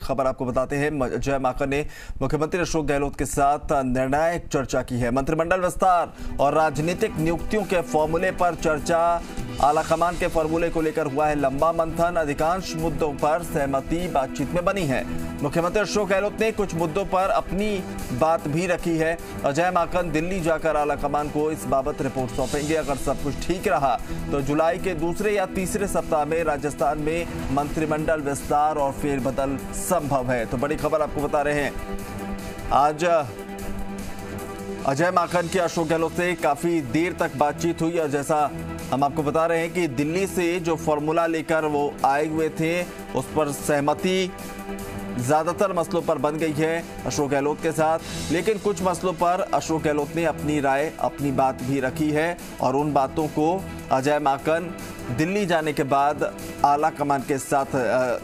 खबर आपको बताते हैं। जय माकन ने मुख्यमंत्री अशोक गहलोत के साथ निर्णायक चर्चा की है। मंत्रिमंडल विस्तार और राजनीतिक नियुक्तियों के फॉर्मूले पर चर्चा। आलाकमान के फॉर्मूले को लेकर हुआ है लंबा मंथन। अधिकांश मुद्दों पर सहमति बातचीत में बनी है। मुख्यमंत्री अशोक गहलोत ने कुछ मुद्दों पर अपनी बात भी रखी है। जय माकन दिल्ली जाकर आलाकमान को इस बाबत रिपोर्ट सौंपेंगे। अगर सब कुछ ठीक रहा तो जुलाई के दूसरे या तीसरे सप्ताह में राजस्थान में मंत्रिमंडल विस्तार और फेरबदल संभव है। तो बड़ी खबर आपको बता रहे हैं। आज अजय माकन की अशोक गहलोत से काफी देर तक बातचीत हुई और जैसा हम आपको बता रहे हैं कि दिल्ली से जो फॉर्मूला लेकर वो आए हुए थे उस पर सहमति ज्यादातर मसलों पर बन गई है अशोक गहलोत के साथ, लेकिन कुछ मसलों पर अशोक गहलोत ने अपनी राय, अपनी बात भी रखी है और उन बातों को अजय माकन दिल्ली जाने के बाद आला कमान के साथ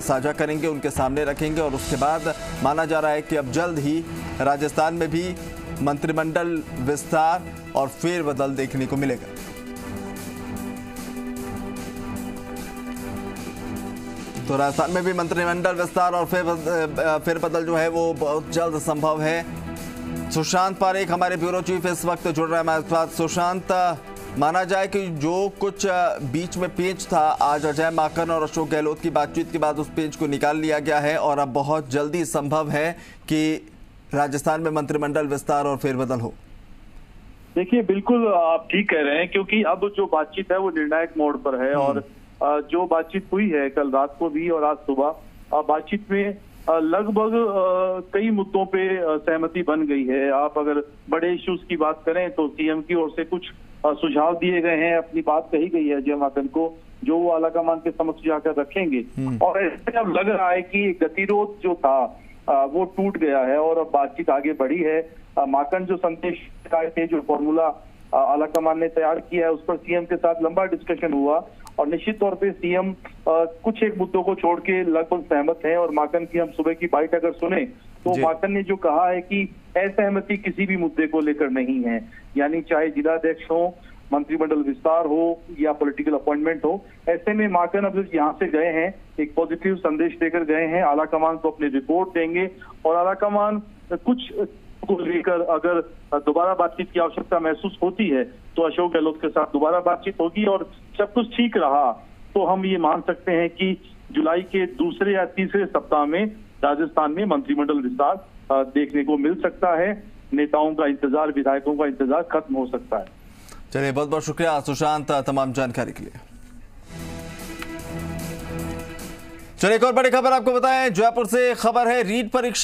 साझा करेंगे, उनके सामने रखेंगे और उसके बाद माना जा रहा है कि अब जल्द ही राजस्थान में भी मंत्रिमंडल विस्तार और फेरबदल देखने को मिलेगा। तो राजस्थान में भी मंत्रिमंडल विस्तार और फेरबदल जो है वो बहुत जल्द संभव है। सुशांत पारेख हमारे ब्यूरो चीफ इस वक्त जुड़ रहे हैं हमारे साथ। सुशांत, माना जाए कि जो कुछ बीच में पेच था, आज अजय माकन और अशोक गहलोत की बातचीत के बाद उस पेच को निकाल लिया गया है और अब बहुत जल्दी संभव है कि राजस्थान में मंत्रिमंडल विस्तार और फेरबदल हो। देखिए, बिल्कुल आप ठीक कह रहे हैं, क्योंकि अब जो बातचीत है वो निर्णायक मोड़ पर है और जो बातचीत हुई है कल रात को भी और आज सुबह बातचीत में लगभग कई मुद्दों पे सहमति बन गई है। आप अगर बड़े इश्यूज की बात करें तो सीएम की ओर से कुछ सुझाव दिए गए हैं, अपनी बात कही गई है अजय माकन को, जो वो आलाकमान के समक्ष जाकर रखेंगे और ऐसे अब लग रहा है कि गतिरोध जो था वो टूट गया है और अब बातचीत आगे बढ़ी है। माकन जो संदेश थे, जो फॉर्मूला आलाकमान ने तैयार किया है, उस पर सीएम के साथ लंबा डिस्कशन हुआ और निश्चित तौर पे सीएम कुछ एक मुद्दों को छोड़ के लगभग सहमत है। और माकन की हम सुबह की बाइट अगर सुने तो माकन ने जो कहा है कि असहमति किसी भी मुद्दे को लेकर नहीं है, यानी चाहे जिलाध्यक्ष हो, मंत्रिमंडल विस्तार हो या पॉलिटिकल अपॉइंटमेंट हो। ऐसे में माकन अब यहाँ से गए हैं, एक पॉजिटिव संदेश देकर गए हैं। आलाकमान को अपनी रिपोर्ट देंगे और आलाकमान कुछ को लेकर अगर दोबारा बातचीत की आवश्यकता महसूस होती है तो अशोक गहलोत के साथ दोबारा बातचीत होगी और सब कुछ ठीक रहा तो हम ये मान सकते हैं कि जुलाई के दूसरे या तीसरे सप्ताह में राजस्थान में मंत्रिमंडल विस्तार देखने को मिल सकता है। नेताओं का इंतजार, विधायकों का इंतजार खत्म हो सकता है। चलिए, बहुत बहुत शुक्रिया सुशांत तमाम जानकारी के लिए। चलिए, एक और बड़ी खबर आपको बताएं। जयपुर से खबर है, रीट परीक्षा